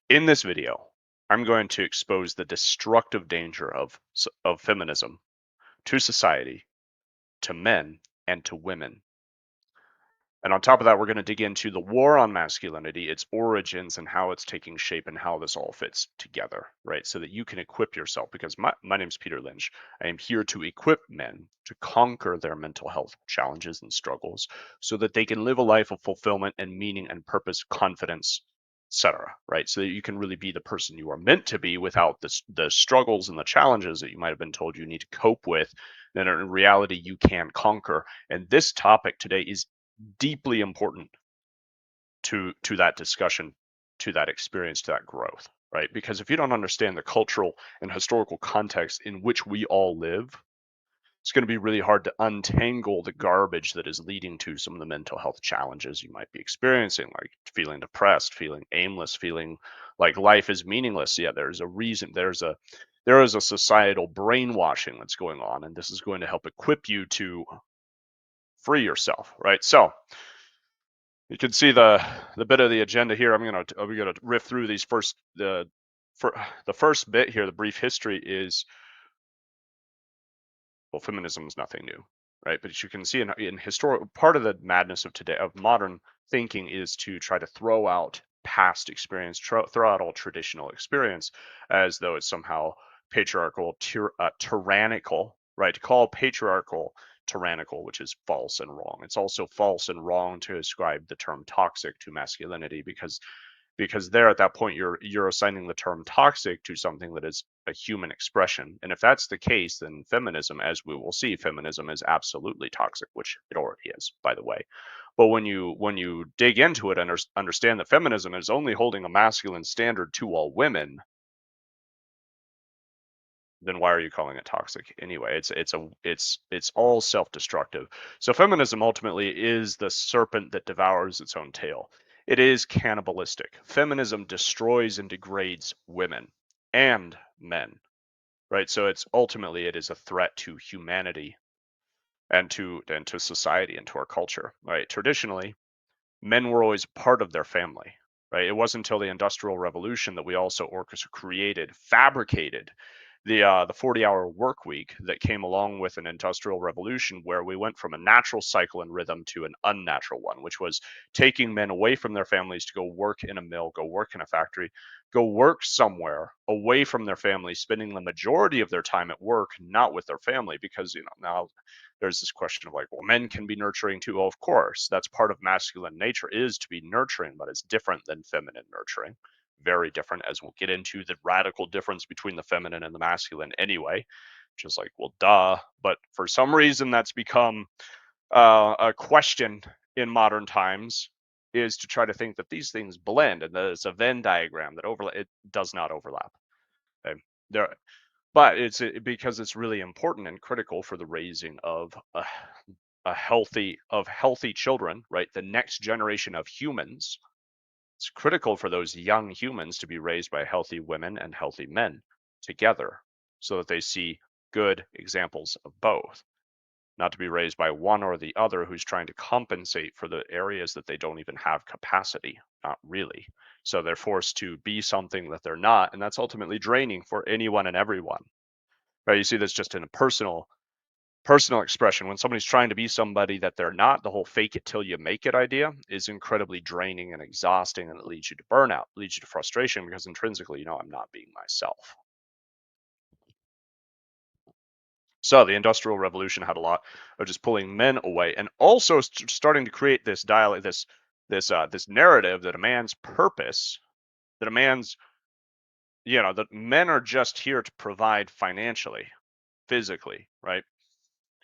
In this video, I'm going to expose the destructive danger of feminism to society, to men, and to women. And on top of that, we're going to dig into the war on masculinity, its origins, and how it's taking shape and how this all fits together, right? So that you can equip yourself. Because my name's Peter Lynch. I am here to equip men to conquer their mental health challenges and struggles so that they can live a life of fulfillment and meaning and purpose, confidence, etc. Right? So that you can really be the person you are meant to be without the struggles and the challenges that you might have been told you need to cope with, that in reality you can conquer. And this topic today is deeply important to that discussion, to that experience, to that growth, right? Because if you don't understand the cultural and historical context in which we all live, it's going to be really hard to untangle the garbage that is leading to some of the mental health challenges you might be experiencing, like feeling depressed, feeling aimless, feeling like life is meaningless. Yeah, there's a reason, there is a societal brainwashing that's going on, and this is going to help equip you to free yourself, right? So you can see the bit of the agenda here. I'm gonna riff through these for the first bit here. The brief history is, well, feminism is nothing new, right? But as you can see in historical, part of the madness of today, of modern thinking, is to try to throw out past experience, throw out all traditional experience as though it's somehow patriarchal, tyrannical, right? To call patriarchal tyrannical, which is false and wrong. It's also false and wrong to ascribe the term toxic to masculinity, because there at that point you're assigning the term toxic to something that is a human expression. And if that's the case, then feminism, as we will see, feminism is absolutely toxic, which it already is, by the way. But when you dig into it and understand that feminism is only holding a masculine standard to all women, then why are you calling it toxic anyway? It's all self-destructive. So feminism ultimately is the serpent that devours its own tail. It is cannibalistic. Feminism destroys and degrades women and men, right? So it is a threat to humanity and to society and to our culture, right? Traditionally, men were always part of their family, right? It wasn't until the Industrial Revolution that we also fabricated the 40-hour work week that came along with an industrial revolution, where we went from a natural cycle and rhythm to an unnatural one, which was taking men away from their families to go work in a mill, go work in a factory, go work somewhere away from their families, spending the majority of their time at work, not with their family. Because now there's this question of like, well, men can be nurturing too. Well, of course, that's part of masculine nature, is to be nurturing, but it's different than feminine nurturing. Very different, as we'll get into the radical difference between the feminine and the masculine anyway, which is like, well, duh. But for some reason, that's become a question in modern times, is to try to think that these things blend and that it's a Venn diagram that overlap. It does not overlap. Okay? There, but because it's really important and critical for the raising of healthy children, right? The next generation of humans. It's critical for those young humans to be raised by healthy women and healthy men together, so that they see good examples of both, not to be raised by one or the other who's trying to compensate for the areas that they don't even have capacity, not really. So they're forced to be something that they're not, and that's ultimately draining for anyone and everyone. Right? You see this just in a personal expression. When somebody's trying to be somebody that they're not, the whole fake it till you make it idea is incredibly draining and exhausting, and it leads you to burnout, leads you to frustration, because intrinsically, I'm not being myself. So the Industrial Revolution had a lot of just pulling men away, and also starting to create this dialogue, this narrative that a man's purpose, that a man's, that men are just here to provide financially, physically, right?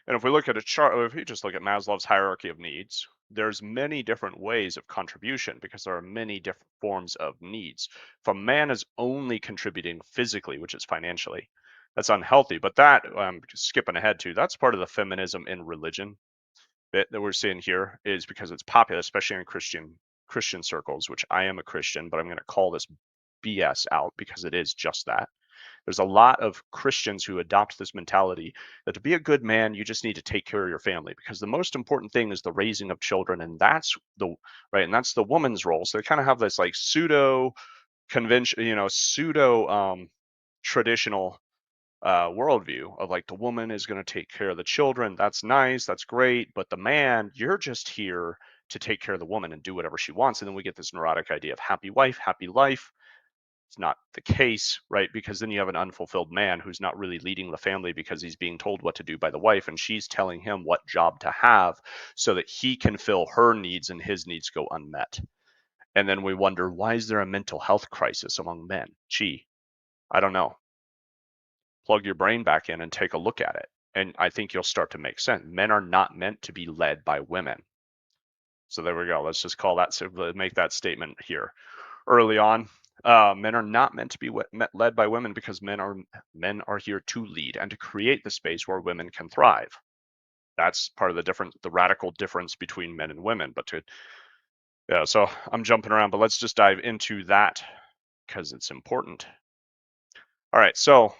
And if we look at a chart, or if you just look at Maslow's hierarchy of needs, there's many different ways of contribution, because there are many different forms of needs. If a man is only contributing physically, which is financially, that's unhealthy. But that, skipping ahead to, that's part of the feminism in religion bit that we're seeing here, is because it's popular, especially in Christian circles, which I am a Christian, but I'm going to call this BS out because it is just that. There's a lot of Christians who adopt this mentality that to be a good man, you just need to take care of your family, because the most important thing is the raising of children, and that's the woman's role. So they kind of have this like pseudo convention, pseudo traditional worldview of like the woman is going to take care of the children. That's nice, that's great, but the man, you're just here to take care of the woman and do whatever she wants. And then we get this neurotic idea of happy wife, happy life. It's not the case, right? Because then you have an unfulfilled man who's not really leading the family because he's being told what to do by the wife, and she's telling him what job to have so that he can fill her needs and his needs go unmet. And then we wonder, why is there a mental health crisis among men? Gee, I don't know. Plug your brain back in and take a look at it. And I think you'll start to make sense. Men are not meant to be led by women. So there we go. Let's just call that, so make that statement here early on. Men are not meant to be led by women because men are here to lead and to create the space where women can thrive. That's part of the radical difference between men and women. Yeah, so I'm jumping around, but let's just dive into that because it's important. All right, so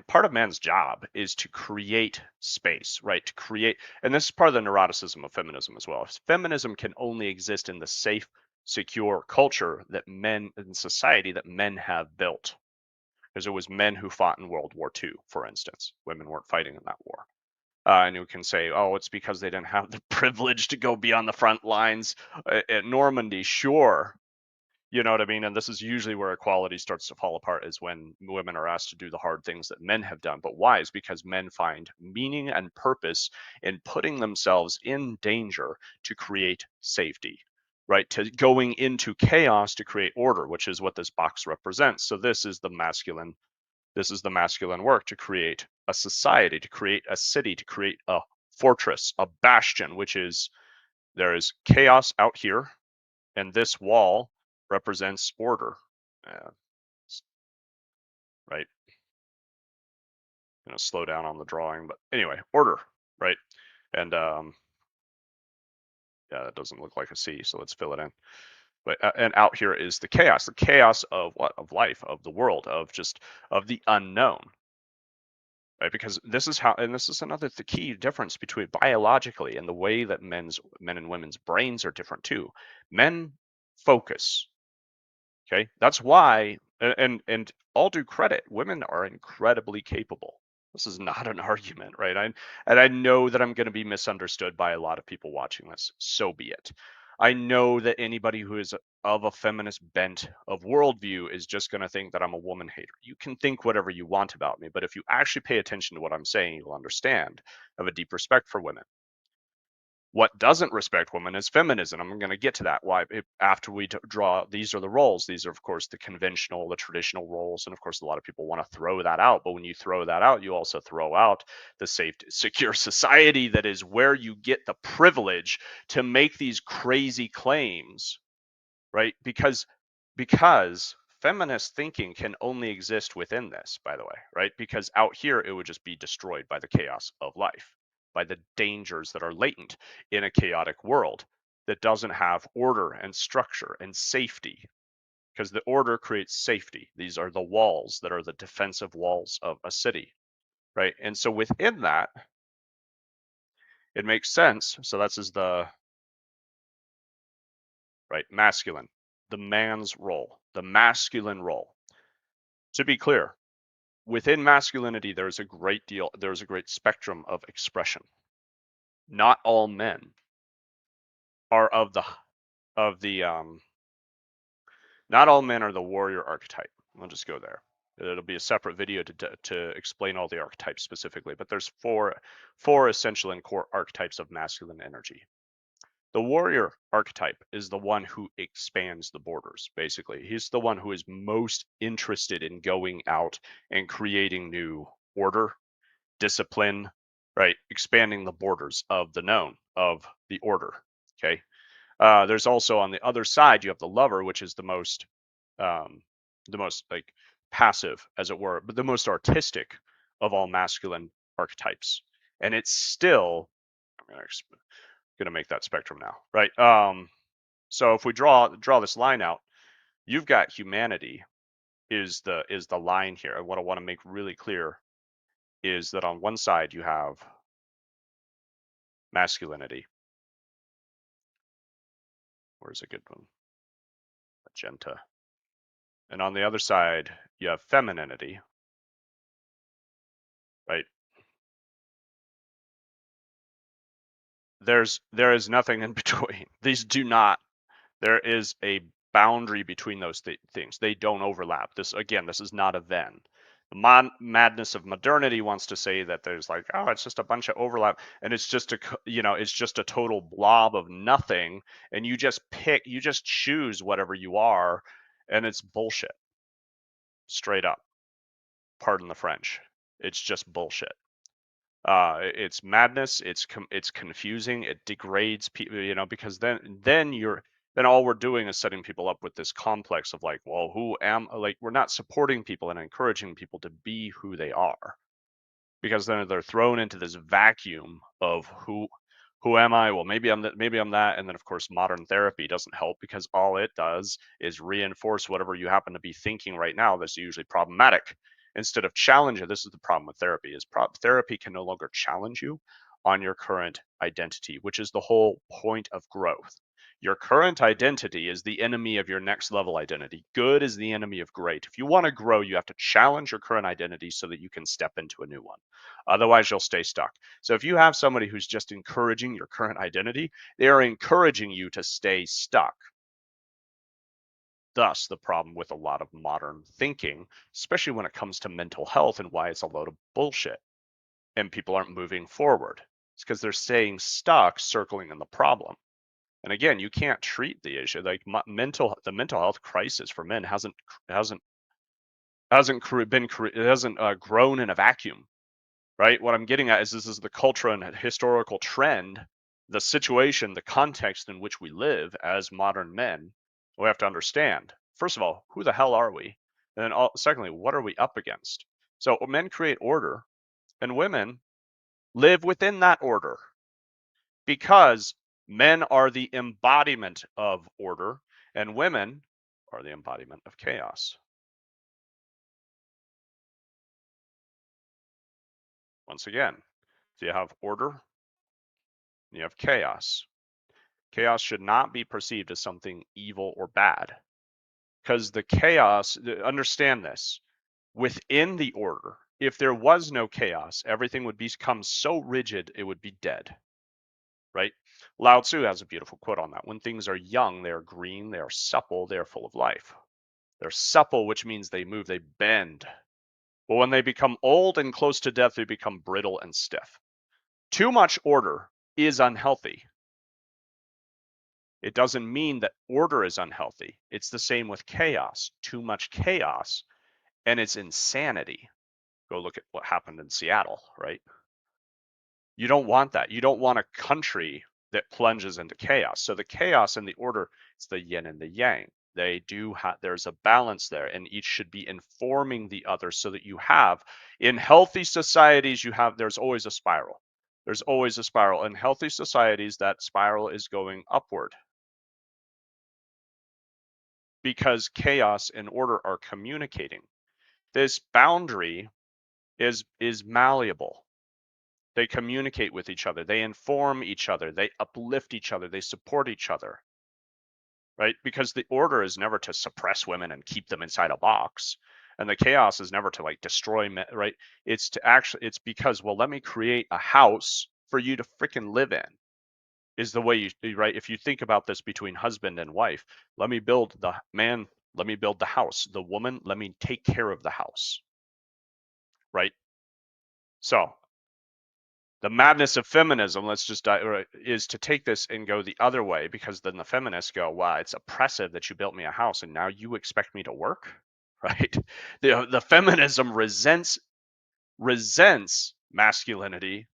part of man's job is to create space, right? To create, and this is part of the neuroticism of feminism as well. Feminism can only exist in the safe, secure culture that men in society that men have built. Because it was men who fought in World War II, for instance. Women weren't fighting in that war. And you can say, oh, it's because they didn't have the privilege to go beyond the front lines at Normandy. Sure, you know what I mean? And this is usually where equality starts to fall apart, is when women are asked to do the hard things that men have done. But why? Is because men find meaning and purpose in putting themselves in danger to create safety, right? To going into chaos to create order, which is what this box represents. So this is the masculine work, to create a society, to create a city, to create a fortress, a bastion, which is, there is chaos out here, and this wall represents order. Uh, right? Slow down on the drawing, but anyway, order, right? And yeah, that doesn't look like a C, so let's fill it in. But and out here is the chaos of what? Of life, of the world, of the unknown, right? Because this is how, and this is another the key difference between biologically and the way that men and women's brains are different too. Men focus. Okay, that's why, and all due credit, women are incredibly capable. This is not an argument, right? And I know that I'm going to be misunderstood by a lot of people watching this. So be it. I know that anybody who is of a feminist bent of worldview is just going to think that I'm a woman hater. You can think whatever you want about me, but if you actually pay attention to what I'm saying, you'll understand. I have a deep respect for women. What doesn't respect women is feminism. I'm going to get to that. Why? After we draw, these are the roles. These are, of course, the conventional, the traditional roles. And of course, a lot of people want to throw that out. But when you throw that out, you also throw out the safe, secure society that is where you get the privilege to make these crazy claims, right? Because feminist thinking can only exist within this, by the way, right? Because out here it would just be destroyed by the chaos of life, by the dangers that are latent in a chaotic world that doesn't have order and structure and safety. Because the order creates safety. These are the walls that are the defensive walls of a city, right? And so within that, it makes sense. So that's is the right masculine, the man's role, the masculine role. To be clear, within masculinity, there's a great spectrum of expression. Not all men are not all men are the warrior archetype. I'll just go there. It'll be a separate video to explain all the archetypes specifically, but there's four essential and core archetypes of masculine energy. The warrior archetype is the one who expands the borders, basically. He's the one who is most interested in going out and creating new order, discipline, right? Expanding the borders of the known, of the order. Okay. There's also on the other side, you have the lover, which is the most like passive, as it were, but the most artistic of all masculine archetypes. And it's still, I'm gonna make that spectrum now, right? So if we draw this line out, you've got humanity is the line here. And what I want to make really clear is that on one side you have masculinity. Where's a good one? Magenta. And on the other side, you have femininity, right? There is nothing in between. These do not. There is a boundary between those things. They don't overlap. This is not a Venn. The madness of modernity wants to say that there's like, oh, it's just a bunch of overlap, and it's just it's just a total blob of nothing, and you just choose whatever you are, and it's bullshit, straight up. Pardon the French. It's just bullshit. It's madness. It's confusing. It degrades people, because then all we're doing is setting people up with this complex of like, well, we're not supporting people and encouraging people to be who they are, because then they're thrown into this vacuum of who am I? Well, maybe I'm that, and then of course modern therapy doesn't help, because all it does is reinforce whatever you happen to be thinking right now that's usually problematic, instead of challenge it. This is the problem with therapy: is therapy can no longer challenge you on your current identity, which is the whole point of growth. Your current identity is the enemy of your next level identity. Good is the enemy of great. If you want to grow, you have to challenge your current identity so that you can step into a new one. Otherwise, you'll stay stuck. So if you have somebody who's just encouraging your current identity, they are encouraging you to stay stuck. Thus, the problem with a lot of modern thinking, especially when it comes to mental health, and why it's a load of bullshit and people aren't moving forward. It's because they're staying stuck, circling in the problem. And again, you can't treat the issue like the mental health crisis for men hasn't grown in a vacuum, right? What I'm getting at is this is the culture and historical trend, the situation, the context in which we live as modern men. We have to understand, first of all, who the hell are we? And then secondly, what are we up against? So men create order, and women live within that order, because men are the embodiment of order and women are the embodiment of chaos. Once again, so you have order and you have chaos. Chaos should not be perceived as something evil or bad, because the chaos, understand this, within the order, if there was no chaos, everything would become so rigid it would be dead, right? Lao Tzu has a beautiful quote on that. When things are young, they are green, they are supple, they are full of life. They're supple, which means they move, they bend. But when they become old and close to death, they become brittle and stiff. Too much order is unhealthy. It doesn't mean that order is unhealthy. It's the same with chaos. Too much chaos, and it's insanity. Go look at what happened in Seattle, right? You don't want that. You don't want a country that plunges into chaos. So the chaos and the order, it's the yin and the yang. They do have, there's a balance there, and each should be informing the other, so that you have, in healthy societies, there's always a spiral. There's always a spiral. In healthy societies, that spiral is going upward, because chaos and order are communicating. This boundary is malleable. They communicate with each other. They inform each other. They uplift each other. They support each other, right? Because the order is never to suppress women and keep them inside a box. And the chaos is never to like destroy men, right? It's because, well, let me create a house for you to freaking live in, is the way right? If you think about this between husband and wife, let me build the house. The woman, let me take care of the house, right? So the madness of feminism, is to take this and go the other way, because then the feminists go, wow, it's oppressive that you built me a house and now you expect me to work, right? The feminism resents masculinity,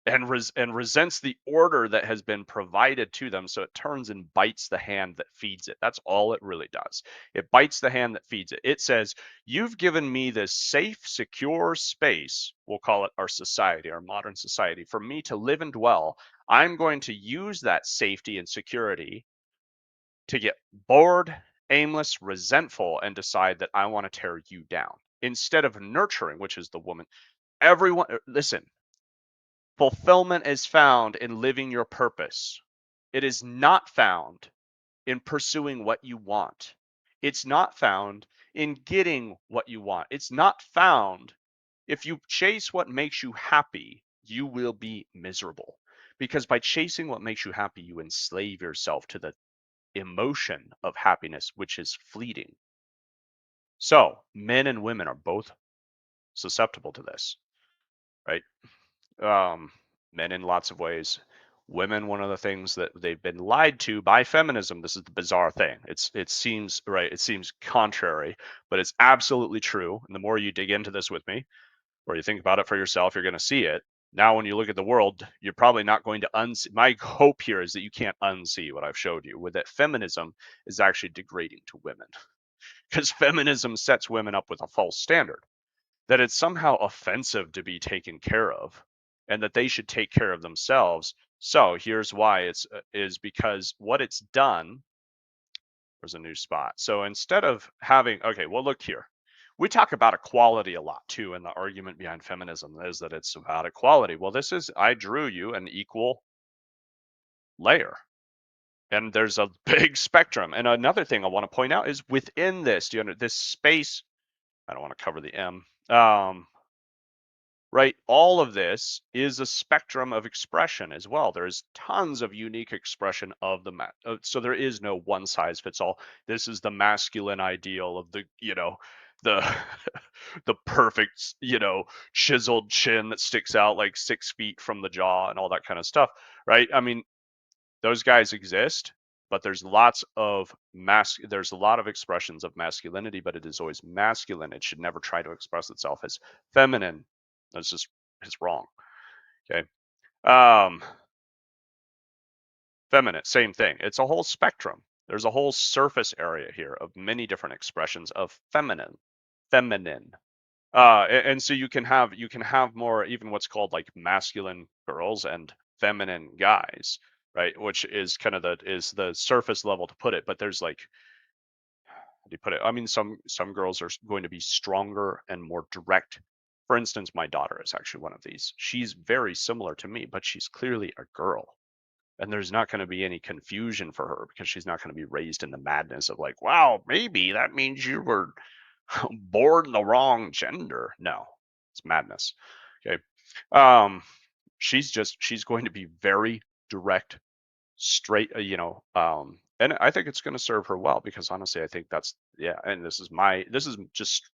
and resents the order that has been provided to them, so it turns and bites the hand that feeds it. That's all it really does. It bites the hand that feeds it. It says, you've given me this safe, secure space, we'll call it our society, our modern society, for me to live and dwell. I'm going to use that safety and security to get bored, aimless, resentful, and decide that I want to tear you down, instead of nurturing, which is the woman. Everyone, listen, fulfillment is found in living your purpose. It is not found in pursuing what you want. It's not found in getting what you want. It's not found if you chase what makes you happy, you will be miserable. Because by chasing what makes you happy, you enslave yourself to the emotion of happiness, which is fleeting. So, men and women are both susceptible to this, right? Um, Men in lots of ways. Women, one of the things that they've been lied to by feminism. This is the bizarre thing. It seems right. It seems contrary, but it's absolutely true. And the more you dig into this with me, or you think about it for yourself, you're going to see it. Now, when you look at the world, you're probably not going to unsee. My hope here is that you can't unsee what I've showed you, with that feminism is actually degrading to women, because feminism sets women up with a false standard, that it's somehow offensive to be taken care of, and that they should take care of themselves. So here's why it's is because what it's done. There's a new spot. So instead of having, okay, well, look here. We talk about equality a lot too, and the argument behind feminism is that it's about equality. Well, this is, I drew you an equal layer, and there's a big spectrum. And another thing I want to point out is within this, this space, I don't want to cover the M. Right? All of this is a spectrum of expression as well. There's tons of unique expression of the so there is no one size fits all. This is the masculine ideal of the, the the perfect, chiseled chin that sticks out like 6 feet from the jaw and all that kind of stuff, right? I mean, those guys exist, but there's a lot of expressions of masculinity, but it is always masculine. It should never try to express itself as feminine. That's just, it's wrong. Okay. Um, Feminine, same thing. It's a whole spectrum. There's a whole surface area here of many different expressions of feminine. And so you can have more, even what's called like masculine girls and feminine guys, right? Which is kind of the surface level to put it. But there's like, how do you put it? I mean, some girls are going to be stronger and more direct. For instance, my daughter is actually one of these. She's very similar to me, but she's clearly a girl. And there's not going to be any confusion for her because she's not going to be raised in the madness of like, wow, maybe that means you were born the wrong gender. No, it's madness. Okay. Um, she's going to be very direct, straight, and I think it's going to serve her well, because honestly, I think that's, yeah. And this is just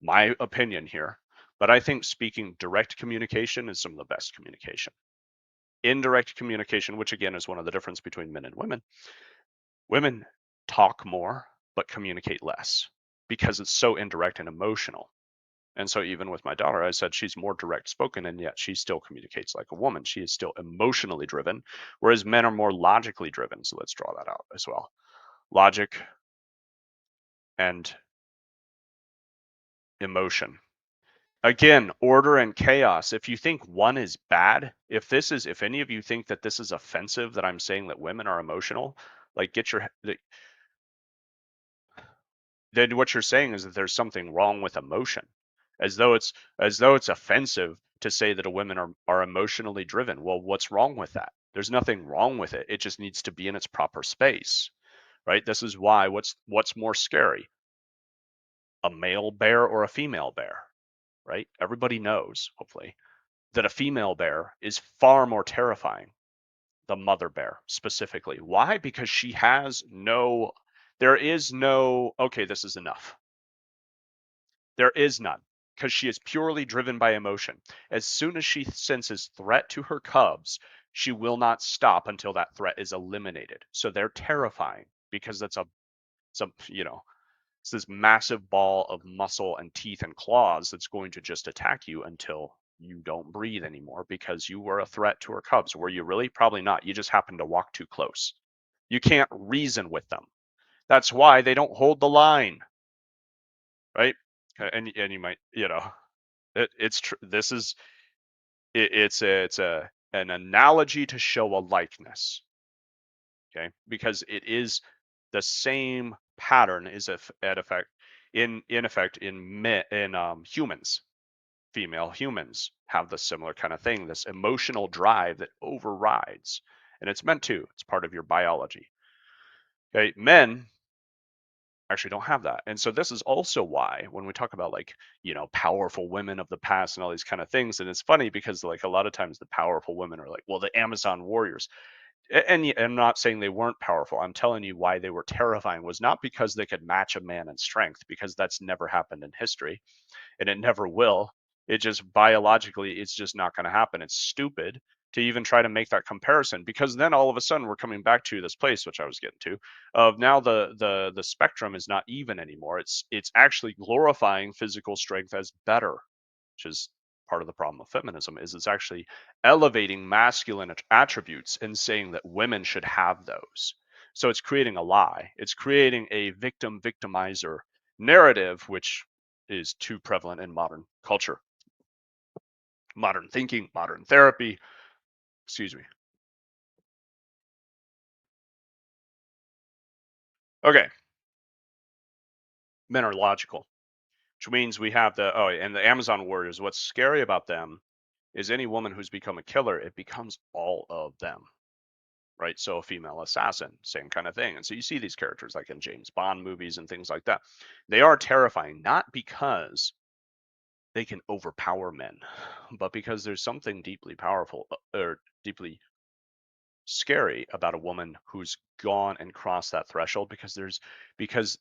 my opinion here, but I think speaking direct communication is some of the best communication. Indirect communication, which again is one of the difference between men and women talk more but communicate less because it's so indirect and emotional. And so even with my daughter, I said she's more direct spoken, and yet she still communicates like a woman. She is still emotionally driven, whereas men are more logically driven. So let's draw that out as well. Logic and emotion. Again, order and chaos. If you think one is bad, if any of you think that this is offensive, that I'm saying that women are emotional, like then what you're saying is that there's something wrong with emotion, as though it's offensive to say that a women are emotionally driven. Well, what's wrong with that? There's nothing wrong with it. It just needs to be in its proper space, right? This is why what's more scary, a male bear or a female bear, right? Everybody knows, hopefully, that a female bear is far more terrifying, the mother bear specifically. Why? Because there is no, okay, this is enough. There is none, because she is purely driven by emotion. As soon as she senses threat to her cubs, she will not stop until that threat is eliminated. So they're terrifying because it's this massive ball of muscle and teeth and claws that's going to just attack you until you don't breathe anymore because you were a threat to her cubs. Were you really? Probably not. You just happened to walk too close. You can't reason with them. That's why they don't hold the line, right? And you might, it's true. This is it's an analogy to show a likeness, okay? Because it is the same pattern is if at effect in effect in humans. Female humans have the similar kind of thing, this emotional drive that overrides, and it's meant to. It's part of your biology. Okay, men actually don't have that. And so this is also why when we talk about like, powerful women of the past and all these kind of things, and it's funny because like a lot of times the powerful women are like, well, the Amazon warriors. And I'm not saying they weren't powerful. I'm telling you why they were terrifying was not because they could match a man in strength, because that's never happened in history and it never will. It just biologically, it's just not going to happen. It's stupid to even try to make that comparison, because then all of a sudden we're coming back to this place which I was getting to, of now the spectrum is not even anymore. It's actually glorifying physical strength as better, which is part of the problem of feminism, is it's actually elevating masculine attributes and saying that women should have those. So it's creating a lie. It's creating a victim victimizer narrative, which is too prevalent in modern culture, modern thinking, modern therapy. Excuse me. Okay, men are logical, which means we have and the Amazon warriors. What's scary about them is any woman who's become a killer, it becomes all of them, right? So a female assassin, same kind of thing. And so you see these characters like in James Bond movies and things like that. They are terrifying, not because they can overpower men, but because there's something deeply powerful or deeply scary about a woman who's gone and crossed that threshold, because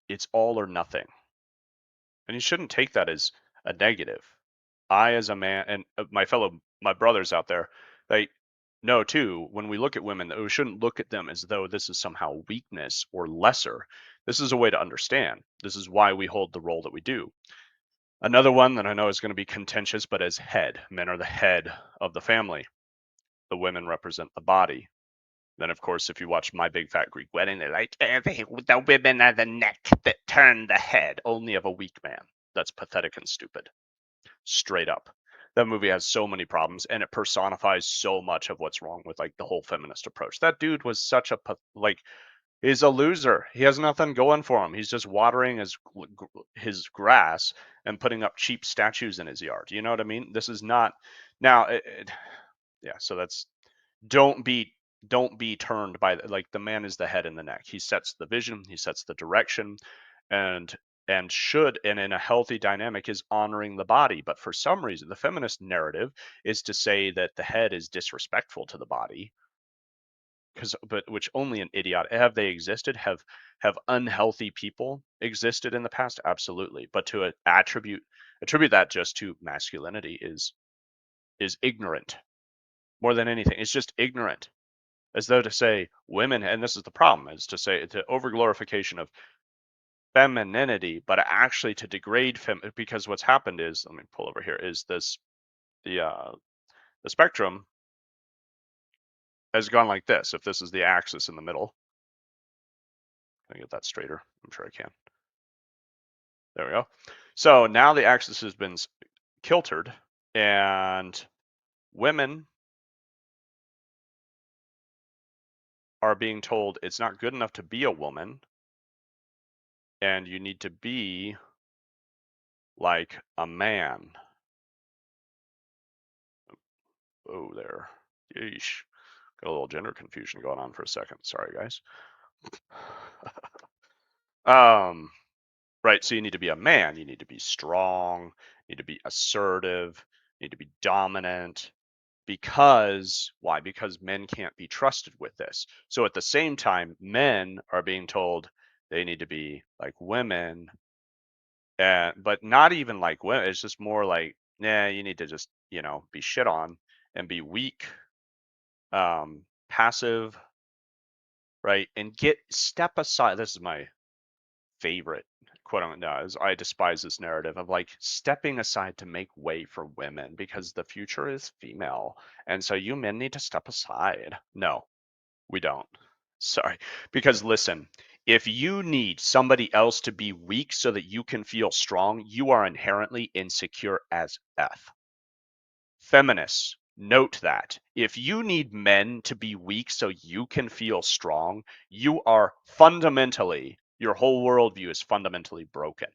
it's all or nothing. And you shouldn't take that as a negative. I, as a man, and my brothers out there, they know too, when we look at women, that we shouldn't look at them as though this is somehow weakness or lesser. This is a way to understand. This is why we hold the role that we do. Another one that I know is going to be contentious, but as head, men are the head of the family. The women represent the body. Then, of course, if you watch My Big Fat Greek Wedding, they're like, the women are the neck that turn the head, only of a weak man. That's pathetic and stupid. Straight up. That movie has so many problems, and it personifies so much of what's wrong with like the whole feminist approach. That dude was such a he's a loser. He has nothing going for him. He's just watering his grass and putting up cheap statues in his yard. You know what I mean? This is not now. Yeah. So that's don't be don't be turned by like the man is the head and the neck. He sets the vision. He sets the direction, and and in a healthy dynamic is honoring the body. But for some reason, the feminist narrative is to say that the head is disrespectful to the body, but which only an idiot. Have they existed? Have unhealthy people existed in the past? Absolutely. But to attribute that just to masculinity is ignorant more than anything. It's just ignorant, as though to say women, and this is the problem, is to say to overglorification of femininity, but actually to degrade because what's happened is, let me pull over here, is the spectrum has gone like this. If this is the axis in the middle, can I get that straighter? I'm sure I can. There we go. So now the axis has been kiltered, and women are being told it's not good enough to be a woman, and you need to be like a man. Oh, there. Yeesh. Got a little gender confusion going on for a second. Sorry, guys. um, right. So you need to be a man. You need to be strong. You need to be assertive. You need to be dominant. Because why? Because men can't be trusted with this. So at the same time, men are being told they need to be like women, but not even like women. It's just more like, nah, you need to just be shit on and be weak, passive, right? And step aside. This is my favorite quote unquote. No, I despise this narrative of like stepping aside to make way for women because the future is female, and so you men need to step aside. No, we don't. Sorry, because listen. If you need somebody else to be weak so that you can feel strong, you are inherently insecure as F. Feminists, note that. If you need men to be weak so you can feel strong, you are fundamentally, your whole worldview is fundamentally broken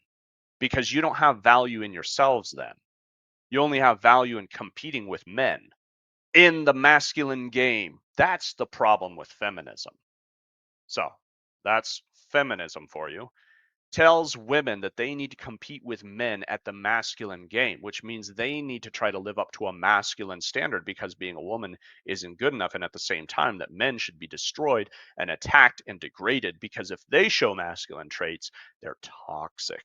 because you don't have value in yourselves then. You only have value in competing with men in the masculine game. That's the problem with feminism. So That's feminism for you. Tells women that they need to compete with men at the masculine game, which means they need to try to live up to a masculine standard because being a woman isn't good enough. And at the same time, that men should be destroyed and attacked and degraded because if they show masculine traits, they're toxic.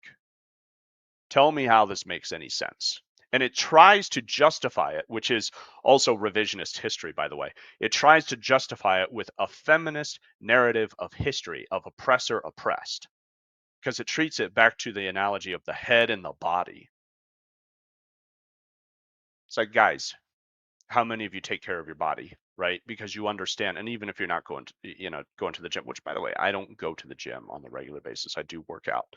Tell me how this makes any sense. And it tries to justify it, which is also revisionist history, by the way. It tries to justify it with a feminist narrative of history, of oppressor oppressed, because it treats it back to the analogy of the head and the body. It's like, guys, how many of you take care of your body, right? Because you understand, and even if you're not going to, going to the gym, which by the way, I don't go to the gym on the regular basis. I do work out,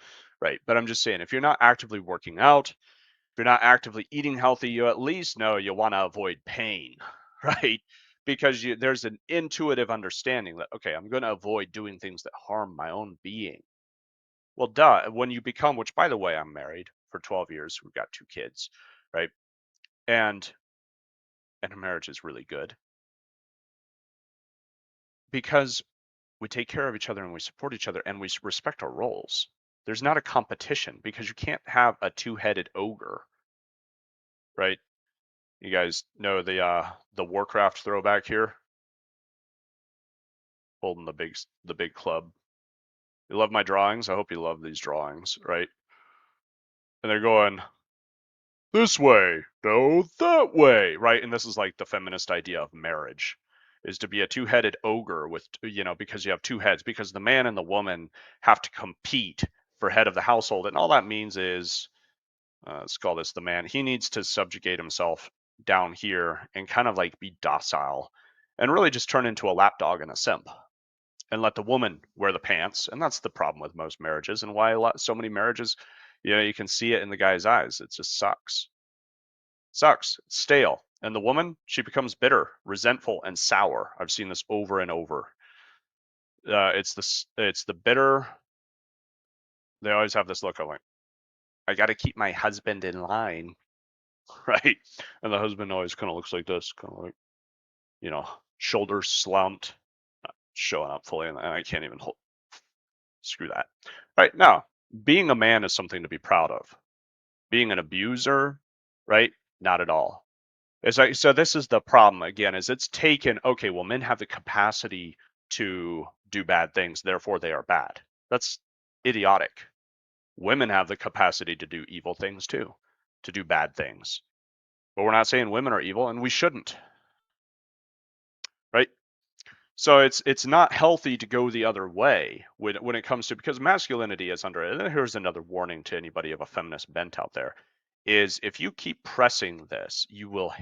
right? But I'm just saying, if you're not actively working out, if you're not actively eating healthy, you at least know you want to avoid pain, right? Because there's an intuitive understanding that, okay, I'm going to avoid doing things that harm my own being. Well, duh, when you become, which by the way, I'm married for 12 years, we've got 2 kids, right? And our marriage is really good because we take care of each other and we support each other and we respect our roles. There's not a competition because you can't have a two-headed ogre, right? You guys know the Warcraft throwback here, holding the big club. You love my drawings? I hope you love these drawings, right? And they're going this way, no, that way, right? And this is like the feminist idea of marriage is to be a two-headed ogre with, because you have two heads, because the man and the woman have to compete for head of the household. And all that means is, let's call this the man, he needs to subjugate himself down here and kind of like be docile and really just turn into a lapdog and a simp and let the woman wear the pants. And that's the problem with most marriages and why so many marriages, you can see it in the guy's eyes. It just sucks. Sucks. It's stale. And the woman, she becomes bitter, resentful, and sour. I've seen this over and over. It's the bitter. They always have this look of like, I got to keep my husband in line, right? And the husband always kind of looks like this, kind of like, shoulders slumped, not showing up fully, and I can't even hold. Screw that. Right now, being a man is something to be proud of. Being an abuser, right? Not at all. It's like, so this is the problem again, is it's taken, okay, well, men have the capacity to do bad things, therefore they are bad. That's idiotic. Women have the capacity to do evil things too, to do bad things. But we're not saying women are evil, and we shouldn't, right? So it's not healthy to go the other way when it comes to, because masculinity is under it. And here's another warning to anybody of a feminist bent out there, is if you keep pressing this, you will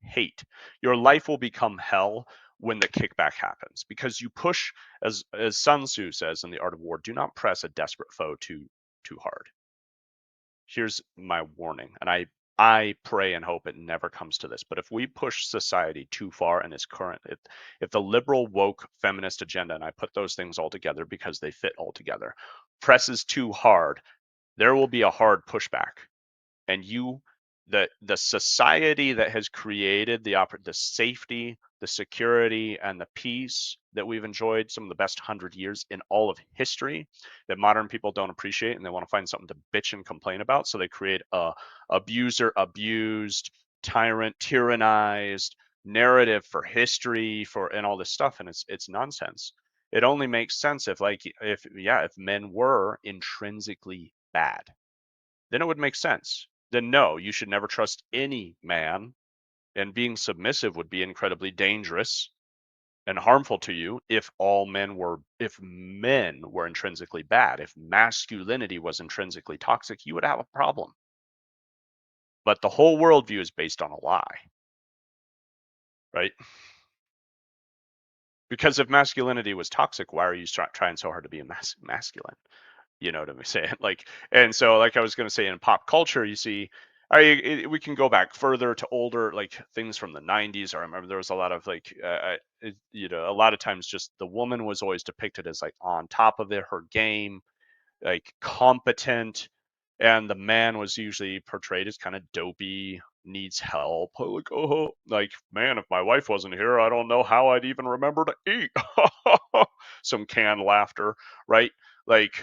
hate. Your life will become hell when the kickback happens because you push, as Sun Tzu says in The Art of War, do not press a desperate foe too hard. Here's my warning, and I pray and hope it never comes to this, but if we push society too far in its current, if the liberal woke feminist agenda, and I put those things all together because they fit all together, presses too hard, there will be a hard pushback. And the society that has created the safety, the security, and the peace that we've enjoyed, some of the best 100 years in all of history, that modern people don't appreciate, and they want to find something to bitch and complain about, so they create a abuser, abused, tyrant, tyrannized narrative for history, and all this stuff, and it's nonsense. It only makes sense if men were intrinsically bad, then it would make sense. Then no, you should never trust any man, and being submissive would be incredibly dangerous and harmful to you if men were intrinsically bad. If masculinity was intrinsically toxic, you would have a problem. But the whole worldview is based on a lie, right? Because if masculinity was toxic, why are you trying so hard to be masculine? You know what I'm saying? Like, and so, like I was going to say, in pop culture, you see, we can go back further to older, like things from the 90s. I remember there was a lot of like, a lot of times just the woman was always depicted as like on top of her game, like competent, and the man was usually portrayed as kind of dopey, needs help. Like, oh, like, man, if my wife wasn't here, I don't know how I'd even remember to eat. Some canned laughter, right? Like,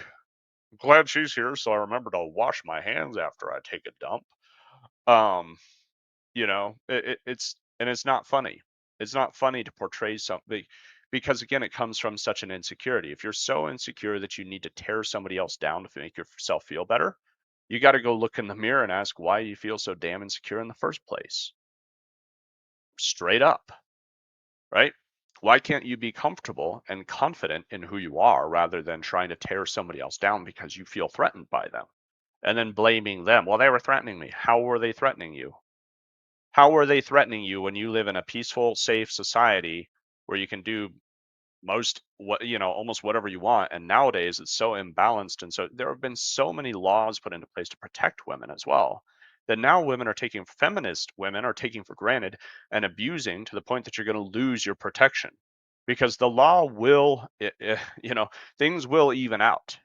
I'm glad she's here, so I remember to wash my hands after I take a dump. Um, it's not funny. It's not funny to portray something because again, it comes from such an insecurity. If you're so insecure that you need to tear somebody else down to make yourself feel better, you got to go look in the mirror and ask why you feel so damn insecure in the first place. Straight up, right? Why can't you be comfortable and confident in who you are rather than trying to tear somebody else down because you feel threatened by them and then blaming them? Well, they were threatening me. How were they threatening you? How are they threatening you when you live in a peaceful, safe society where you can do almost whatever you want? And nowadays it's so imbalanced, and so there have been so many laws put into place to protect women as well, that now feminist women are taking for granted and abusing to the point that you're going to lose your protection, because the law will things will even out.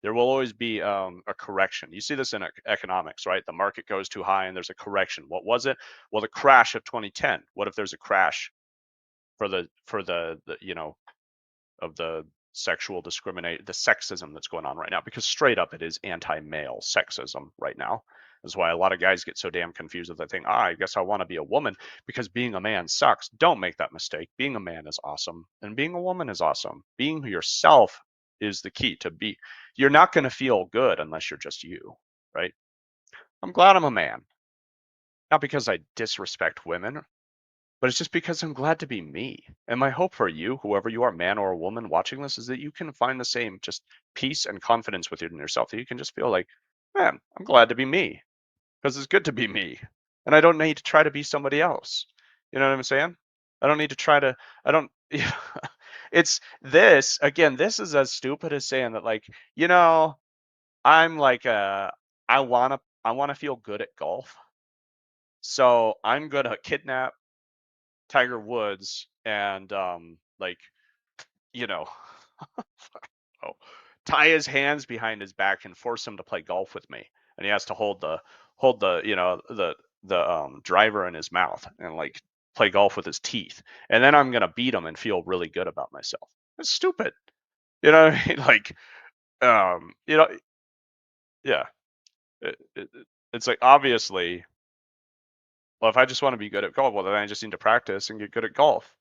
There will always be a correction. You see this in economics, right? The market goes too high and there's a correction. What was it? Well, the crash of 2010. What if there's a crash for the of the the sexism that's going on right now? Because straight up, it is anti-male sexism right now. That's why a lot of guys get so damn confused that they think, I guess I want to be a woman because being a man sucks. Don't make that mistake. Being a man is awesome, and being a woman is awesome. Being yourself is the key to be. You're not going to feel good unless you're just you, right? I'm glad I'm a man. Not because I disrespect women, but it's just because I'm glad to be me. And my hope for you, whoever you are, man or a woman watching this, is that you can find the same just peace and confidence within yourself. That you can just feel like, man, I'm glad to be me because it's good to be me. And I don't need to try to be somebody else. You know what I'm saying? I don't need to try to, I don't, it's this, again, this is as stupid as saying that, like, I'm like, I want to feel good at golf. So I'm going to kidnap Tiger Woods and like you know oh, tie his hands behind his back and force him to play golf with me, and he has to hold the driver in his mouth and like play golf with his teeth, and then I'm gonna beat him and feel really good about myself. It's stupid. You know what I mean? Like um you know yeah it's like, obviously, well, if I just want to be good at golf, well, then I just need to practice and get good at golf.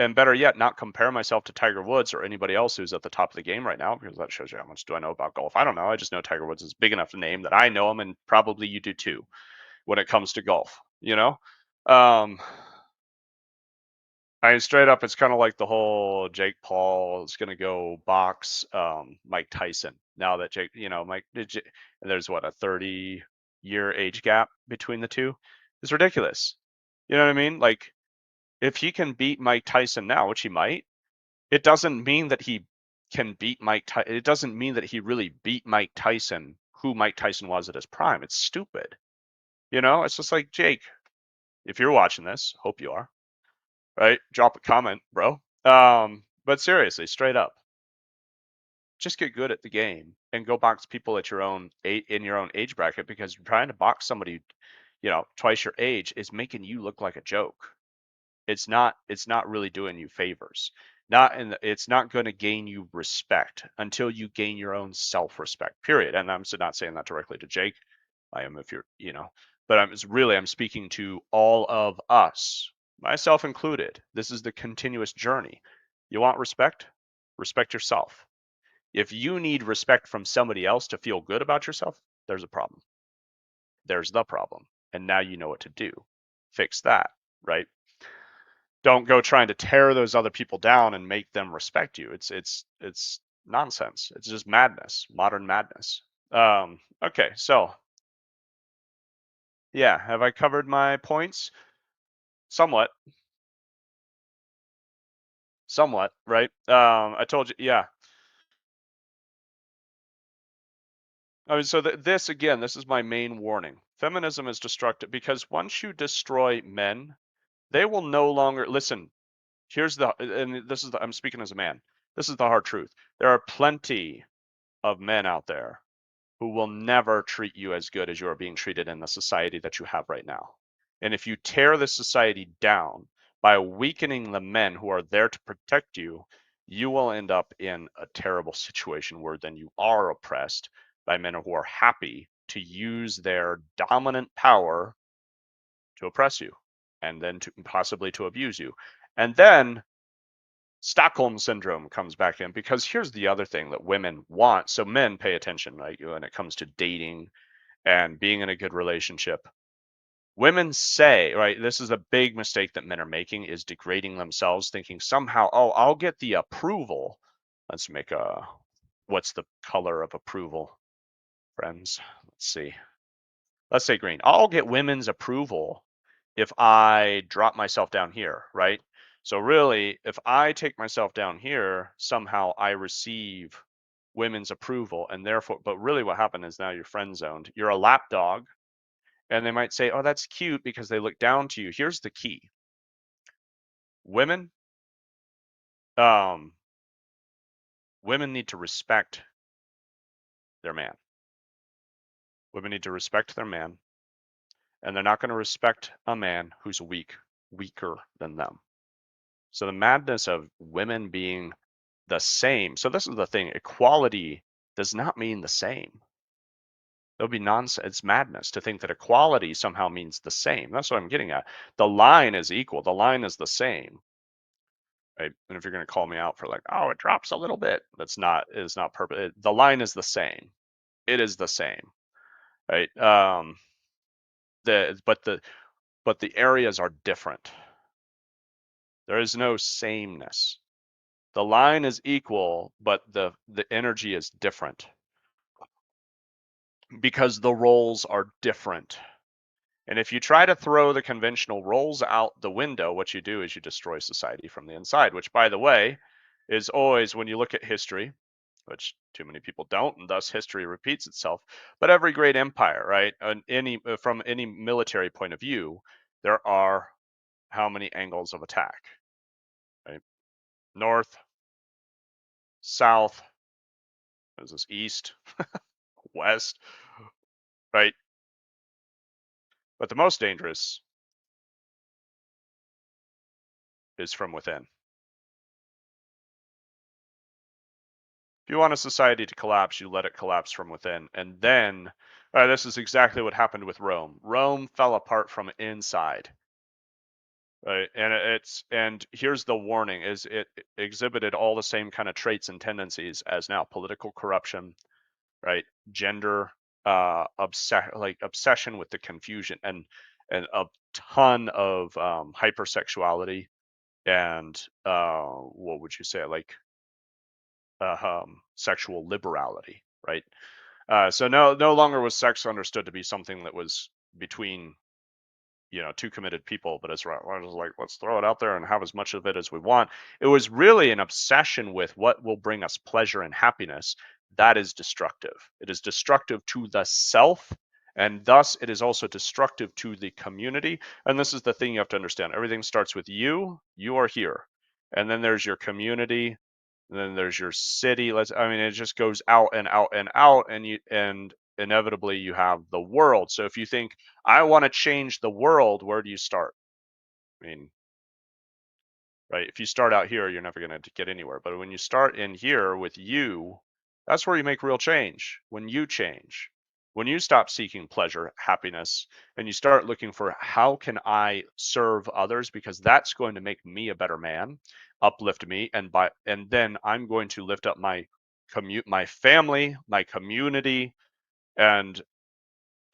And better yet, not compare myself to Tiger Woods or anybody else who's at the top of the game right now, because that shows you how much do I know about golf. I don't know. I just know Tiger Woods is big enough to name that I know him, and probably you do too when it comes to golf. Um, I mean, straight up, it's kind of like the whole Jake Paul is going to go box Mike Tyson now that Jake, and there's what, a 30-year age gap between the two. It's ridiculous. You know what I mean? Like, if he can beat Mike Tyson now, which he might, it doesn't mean that he can beat Mike Tyson. It doesn't mean that he really beat Mike Tyson, who Mike Tyson was at his prime. It's stupid. It's just like, Jake, if you're watching this, hope you are, right? Drop a comment, bro. But seriously, straight up, just get good at the game and go box people at in your own age bracket, because trying to box somebody, twice your age is making you look like a joke. It's not really doing you favors. It's not going to gain you respect until you gain your own self-respect, period. And I'm not saying that directly to Jake. I am, if but I'm speaking to all of us, myself included. This is the continuous journey. You want respect? Respect yourself. If you need respect from somebody else to feel good about yourself, there's a problem. There's the problem. And now you know what to do. Fix that, right? Don't go trying to tear those other people down and make them respect you. It's nonsense. It's just madness, modern madness. Okay, so yeah, have I covered my points? Somewhat, somewhat, right? I told you, yeah. I mean, so this again, this is my main warning. Feminism is destructive because once you destroy men, they will no longer listen. And I'm speaking as a man. This is the hard truth. There are plenty of men out there who will never treat you as good as you are being treated in the society that you have right now. And if you tear the society down by weakening the men who are there to protect you, you will end up in a terrible situation where then you are oppressed by men who are happy to use their dominant power to oppress you and then to possibly to abuse you. And then Stockholm syndrome comes back in, because here's the other thing that women want. So men, pay attention, right? When it comes to dating and being in a good relationship, women say, right, this is a big mistake that men are making, is degrading themselves, thinking somehow, oh, I'll get the approval. Let's make a, what's the color of approval, friends? Let's see. Let's say green. I'll get women's approval if I drop myself down here, right? So really, if I take myself down here, somehow I receive women's approval, and therefore, but really what happened is now you're friend zoned. You're a lapdog, and they might say, oh, that's cute because they look down to you. Here's the key. Women, um, women need to respect their man. Women need to respect their man, and they're not going to respect a man who's weaker than them. So the madness of women being the same. So this is the thing. Equality does not mean the same. It'll be nonsense. It's madness to think that equality somehow means the same. That's what I'm getting at. The line is equal. The line is the same. Right? And if you're going to call me out for like, oh, it drops a little bit, it is not perfect. The line is the same. It is the same. Right? The but the areas are different. There is no sameness. The line is equal, but the energy is different because the roles are different. And if you try to throw the conventional roles out the window, what you do is you destroy society from the inside, which, by the way, is always, when you look at history, which too many people don't, and thus history repeats itself. But every great empire, right, from any military point of view, there are how many angles of attack, right? North, south, is this east, west, right? But the most dangerous is from within. If you want a society to collapse, you let it collapse from within. And then, this is exactly what happened with Rome. Rome fell apart from inside. Right? And here's the warning: is it exhibited all the same kind of traits and tendencies as now political corruption, right? Gender, obsession with the confusion, and a ton of hypersexuality, and what would you say, like sexual liberality, right? So no longer was sex understood to be something that was between two committed people, but it's right. I was like, let's throw it out there and have as much of it as we want. It was really an obsession with what will bring us pleasure and happiness. That is destructive. It is destructive to the self, and thus it is also destructive to the community. And this is the thing you have to understand. Everything starts with you. You are here, and then there's your community, and then there's your city. It just goes out and out and out, and inevitably you have the world. So if you think, I want to change the world, where do you start? I mean, right? If you start out here, you're never going to get anywhere. But when you start in here with you, that's where you make real change. When you change, when you stop seeking pleasure, happiness, and you start looking for, how can I serve others, because that's going to make me a better man, uplift me, and then I'm going to lift up my family, my community, and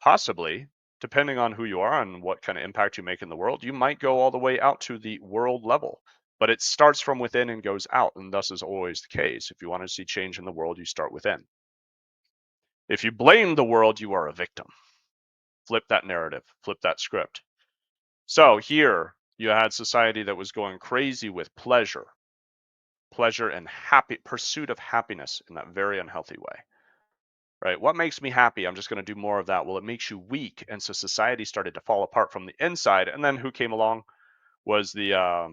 possibly, depending on who you are and what kind of impact you make in the world, you might go all the way out to the world level. But it starts from within and goes out, and thus is always the case. If you want to see change in the world, you start within. If you blame the world, you are a victim. Flip that narrative, flip that script. So here you had society that was going crazy with pleasure and pursuit of happiness in that very unhealthy way. Right? What makes me happy? I'm just going to do more of that. Well, it makes you weak, and so society started to fall apart from the inside. And then who came along was the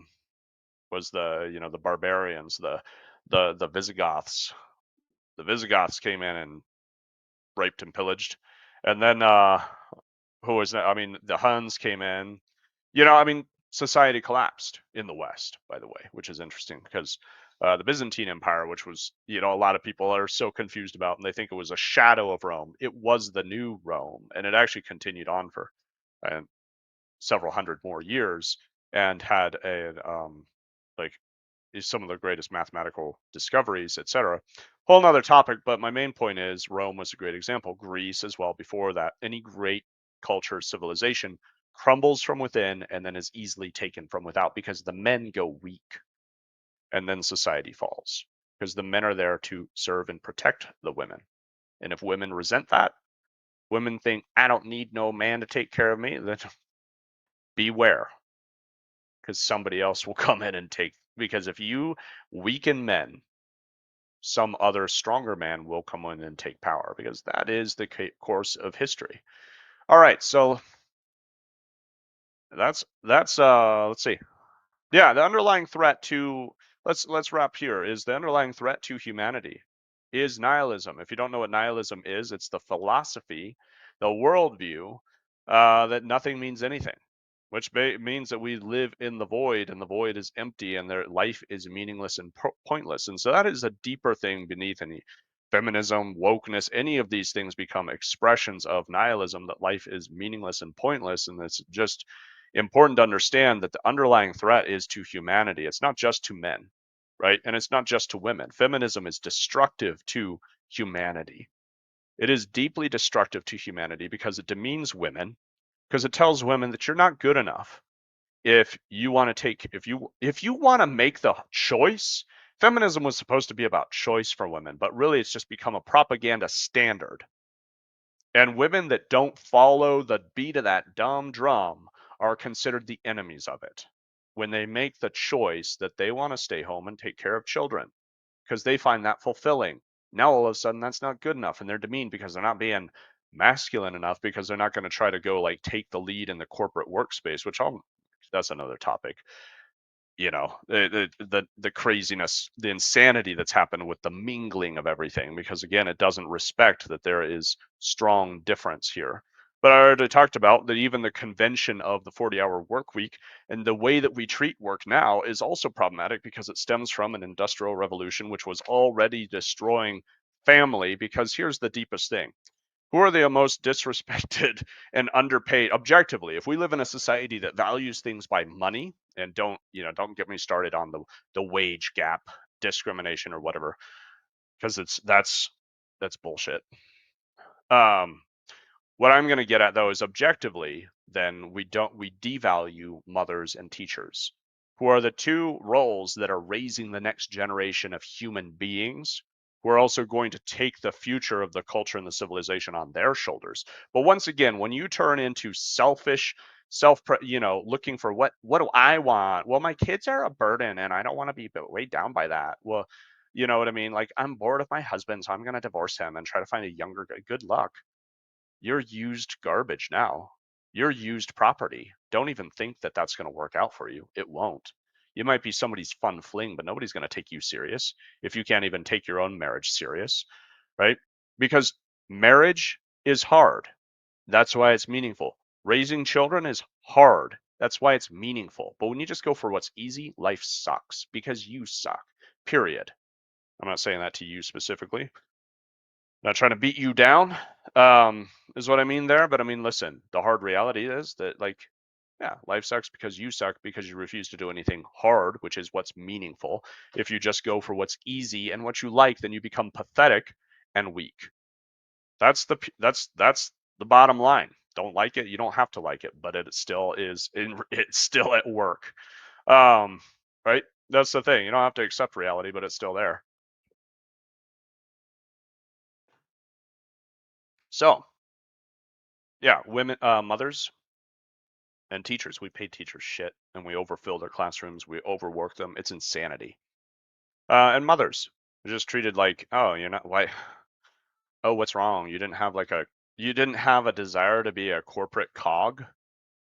barbarians, the Visigoths. The Visigoths came in and raped and pillaged, and then who was, I mean, the Huns came in. You know, I mean, society collapsed in the West, by the way, which is interesting because the Byzantine Empire, which was, you know, a lot of people are so confused about, and they think it was a shadow of Rome. It was the new Rome, and it actually continued on for uh, several hundred more years and had like some of the greatest mathematical discoveries, etc. Whole nother topic, but my main point is Rome was a great example. Greece as well before that. Any great culture, civilization crumbles from within and then is easily taken from without because the men go weak and then society falls because the men are there to serve and protect the women. And if women resent that, women think, I don't need no man to take care of me, then beware because somebody else will come in and take. Because if you weaken men, some other stronger man will come in and take power because that is the course of history. All right, so that's let's see. Yeah, the underlying threat to let's wrap here is the underlying threat to humanity is nihilism. If you don't know what nihilism is, it's the philosophy, the worldview that nothing means anything, which means that we live in the void and the void is empty and their life is meaningless and pointless. And so that is a deeper thing beneath any feminism, wokeness, any of these things become expressions of nihilism that life is meaningless and pointless. And it's just important to understand that the underlying threat is to humanity. It's not just to men, right? And it's not just to women. Feminism is destructive to humanity. It is deeply destructive to humanity because it demeans women, because it tells women that you're not good enough. If you want to take, if you want to make the choice, feminism was supposed to be about choice for women, but really it's just become a propaganda standard. And women that don't follow the beat of that dumb drum are considered the enemies of it when they make the choice that they want to stay home and take care of children because they find that fulfilling. Now all of a sudden that's not good enough and they're demeaned because they're not being masculine enough because they're not going to try to go like take the lead in the corporate workspace, which that's another topic. You know, the craziness, the insanity that's happened with the mingling of everything, because again, it doesn't respect that there is strong difference here. But I already talked about that even the convention of the 40-hour work week and the way that we treat work now is also problematic because it stems from an industrial revolution which was already destroying family. Because here's the deepest thing: who are the most disrespected and underpaid objectively? If we live in a society that values things by money, and don't get me started on the wage gap discrimination or whatever, because that's bullshit. um what I'm going to get at though is objectively, then we devalue mothers and teachers, who are the two roles that are raising the next generation of human beings, who are also going to take the future of the culture and the civilization on their shoulders. But once again, when you turn into selfish, looking for what do I want? Well, my kids are a burden and I don't want to be weighed down by that. Well, you know what I mean? Like, I'm bored of my husband, so I'm going to divorce him and try to find a younger guy. Good luck. You're used garbage now. You're used property. Don't even think that that's going to work out for you. It won't. You might be somebody's fun fling, but nobody's going to take you serious if you can't even take your own marriage serious, right? Because marriage is hard. That's why it's meaningful. Raising children is hard. That's why it's meaningful. But when you just go for what's easy, life sucks because you suck. Period. I'm not saying that to you specifically. Not trying to beat you down, is what I mean there. But I mean, listen, the hard reality is that, like, yeah, life sucks because you refuse to do anything hard, which is what's meaningful. If you just go for what's easy and what you like, then you become pathetic and weak. That's the bottom line. Don't like it, you don't have to like it, but it still is it's still at work. Um, right? That's the thing. You don't have to accept reality, but it's still there. So, yeah, women, mothers, and teachers. We pay teachers shit and we overfill their classrooms. We overwork them. It's insanity. And mothers are just treated like, oh, you're not, why? Oh, what's wrong? You didn't have a desire to be a corporate cog,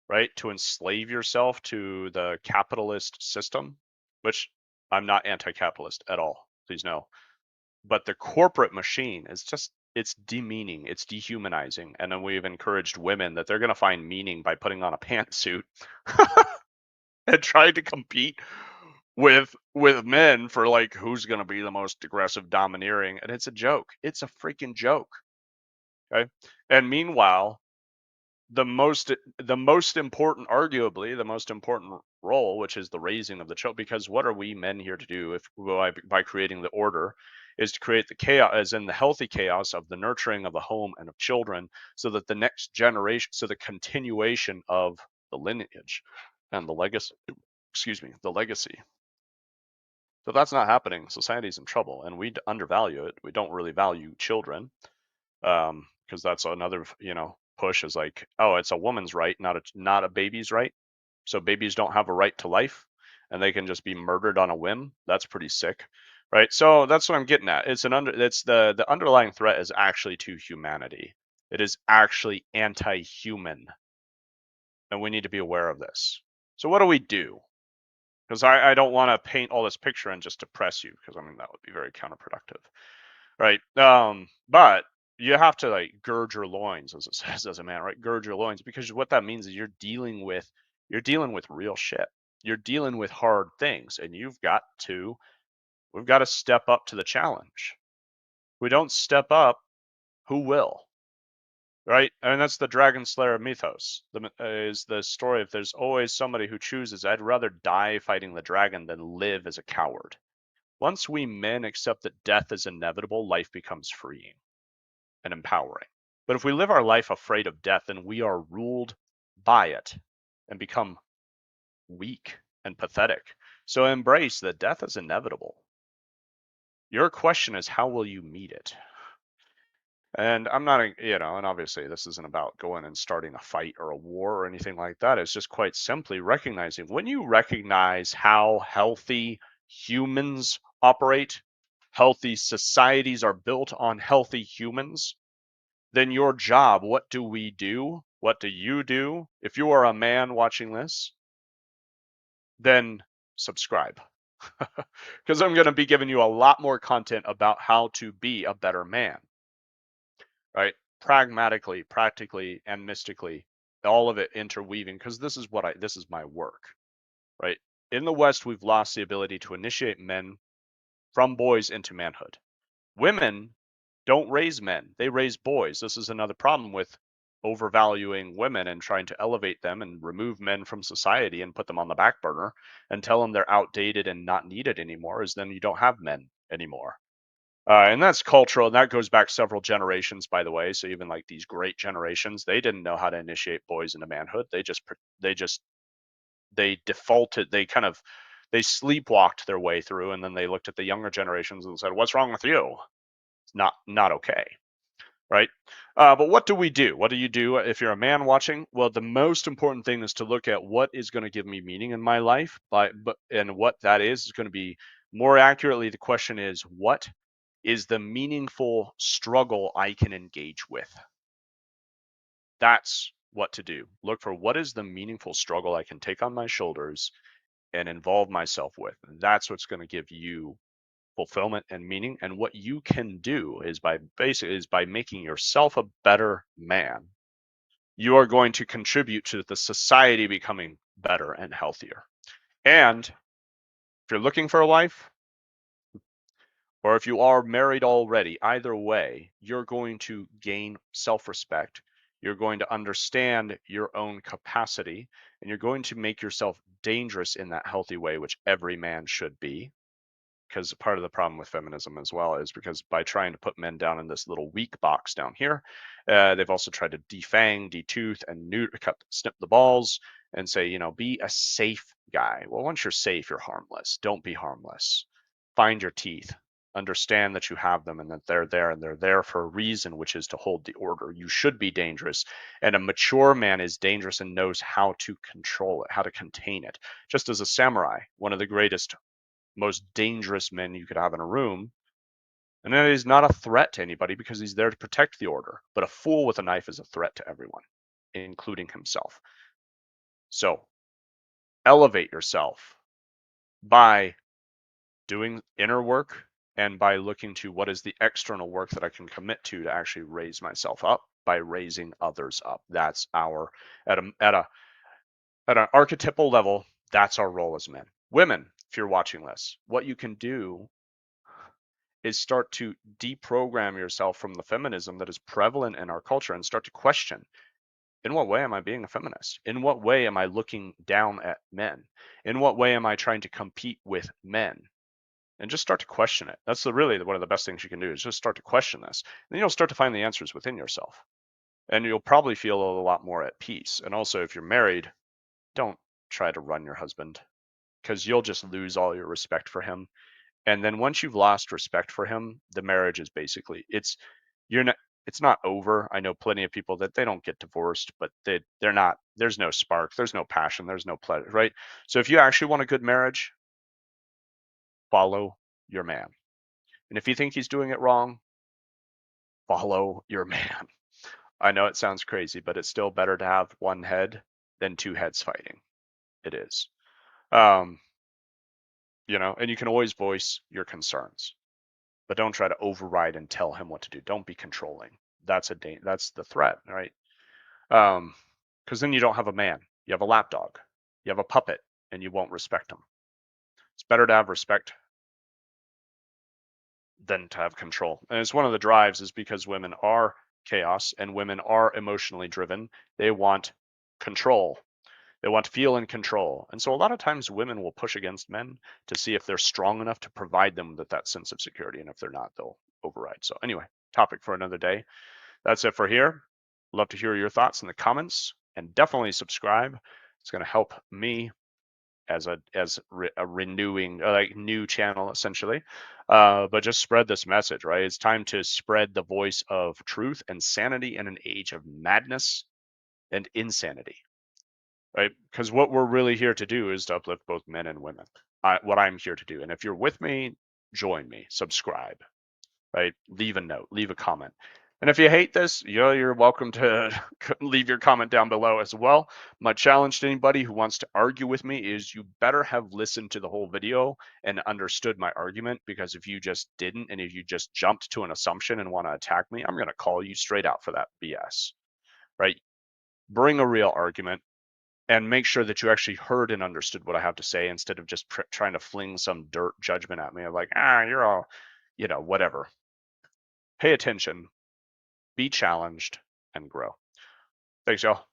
right? To enslave yourself to the capitalist system, which I'm not anti-capitalist at all. Please know. But the corporate machine is just it's demeaning, it's dehumanizing. And then we've encouraged women that they're going to find meaning by putting on a pantsuit and trying to compete with men for like who's going to be the most aggressive, domineering. And it's a joke. It's a freaking joke. Okay. And meanwhile, the most important, arguably the most important role, which is the raising of the child, because what are we men here to do if by creating the order, is to create the chaos, as in the healthy chaos of the nurturing of the home and of children, so that the next generation, so the continuation of the lineage and the legacy, excuse me, the legacy. So that's not happening. Society's in trouble, and we undervalue it. We don't really value children, because that's another, push is like, oh, it's a woman's right, not a baby's right. So babies don't have a right to life, and they can just be murdered on a whim. That's pretty sick, right? So that's what I'm getting at. It's the underlying threat is actually to humanity. It is actually anti-human, and we need to be aware of this. So what do we do? Because I don't want to paint all this picture and just depress you, because I mean that would be very counterproductive, right? But you have to like gird your loins, as it says, as a man, right? Gird your loins, because what that means is you're dealing with real shit. You're dealing with hard things, and we've got to step up to the challenge. If we don't step up, who will? Right? And that's the Dragon Slayer mythos. Is the story of there's always somebody who chooses, I'd rather die fighting the dragon than live as a coward. Once we men accept that death is inevitable, life becomes freeing and empowering. But if we live our life afraid of death, then we are ruled by it and become weak and pathetic. So embrace that death is inevitable. Your question is, how will you meet it? And I'm not, and obviously this isn't about going and starting a fight or a war or anything like that. It's just quite simply recognizing, when you recognize how healthy humans operate, healthy societies are built on healthy humans, then your job, what do we do? What do you do? If you are a man watching this, then subscribe. Because I'm going to be giving you a lot more content about how to be a better man, right? Pragmatically, practically, and mystically, all of it interweaving, because this is my work, right? In the West, we've lost the ability to initiate men from boys into manhood. Women don't raise men, they raise boys. This is another problem with overvaluing women and trying to elevate them and remove men from society and put them on the back burner and tell them they're outdated and not needed anymore, is then you don't have men anymore. And that's cultural, and that goes back several generations, by the way. So even like these great generations, they didn't know how to initiate boys into manhood. They defaulted, they sleepwalked their way through, and then they looked at the younger generations and said, "What's wrong with you? It's not okay." Right? But what do we do? What do you do if you're a man watching? Well, the most important thing is to look at what is going to give me meaning in my life, and what that is going to be more accurately. The question is, what is the meaningful struggle I can engage with? That's what to do. Look for what is the meaningful struggle I can take on my shoulders and involve myself with. And that's what's going to give you fulfillment and meaning. And what you can do is by making yourself a better man, you are going to contribute to the society becoming better and healthier. And if you're looking for a life, or if you are married already, either way, you're going to gain self-respect. You're going to understand your own capacity, and you're going to make yourself dangerous in that healthy way, which every man should be. Because part of the problem with feminism as well is because by trying to put men down in this little weak box down here, they've also tried to defang, detooth, and snip the balls and say, be a safe guy. Well, once you're safe, you're harmless. Don't be harmless. Find your teeth. Understand that you have them and that they're there, and they're there for a reason, which is to hold the order. You should be dangerous, and a mature man is dangerous and knows how to control it, how to contain it. Just as a samurai, one of the greatest, most dangerous men you could have in a room, and then he's not a threat to anybody because he's there to protect the order. But a fool with a knife is a threat to everyone, including himself. So elevate yourself by doing inner work, and by looking to what is the external work that I can commit to actually raise myself up by raising others up. That's our at an archetypal level, that's our role as men. Women, if you're watching this, what you can do is start to deprogram yourself from the feminism that is prevalent in our culture and start to question, in what way am I being a feminist? In what way am I looking down at men? In what way am I trying to compete with men? And just start to question it. That's really one of the best things you can do, is just start to question this. Then you'll start to find the answers within yourself. And you'll probably feel a lot more at peace. And also, if you're married, don't try to run your husband, because you'll just lose all your respect for him. And then once you've lost respect for him, the marriage is basically, you're not it's not over. I know plenty of people that they don't get divorced, but they're not, there's no spark, there's no passion, there's no pleasure, right? So if you actually want a good marriage, follow your man. And if you think he's doing it wrong, follow your man. I know it sounds crazy, but it's still better to have one head than two heads fighting. It is. Um, and you can always voice your concerns, but don't try to override and tell him what to do. Don't be controlling. That's the threat, right? Because then you don't have a man. You have a lapdog. You have a puppet, and you won't respect him. It's better to have respect than to have control. And it's one of the drives, is because women are chaos and women are emotionally driven. They want control. They want to feel in control. And so a lot of times women will push against men to see if they're strong enough to provide them with that sense of security. And if they're not, they'll override. So anyway, topic for another day. That's it for here. Love to hear your thoughts in the comments, and definitely subscribe. It's going to help me as a renewing, like, new channel essentially. But just spread this message, right? It's time to spread the voice of truth and sanity in an age of madness and insanity, right? Because what we're really here to do is to uplift both men and women. What I'm here to do. And if you're with me, join me, subscribe, right? Leave a note, leave a comment. And if you hate this, you're welcome to leave your comment down below as well. My challenge to anybody who wants to argue with me is, you better have listened to the whole video and understood my argument, because if you just didn't, and if you just jumped to an assumption and want to attack me, I'm going to call you straight out for that BS, right? Bring a real argument, and make sure that you actually heard and understood what I have to say, instead of just trying to fling some dirt judgment at me of like, you're all, whatever. Pay attention, be challenged, and grow. Thanks, y'all.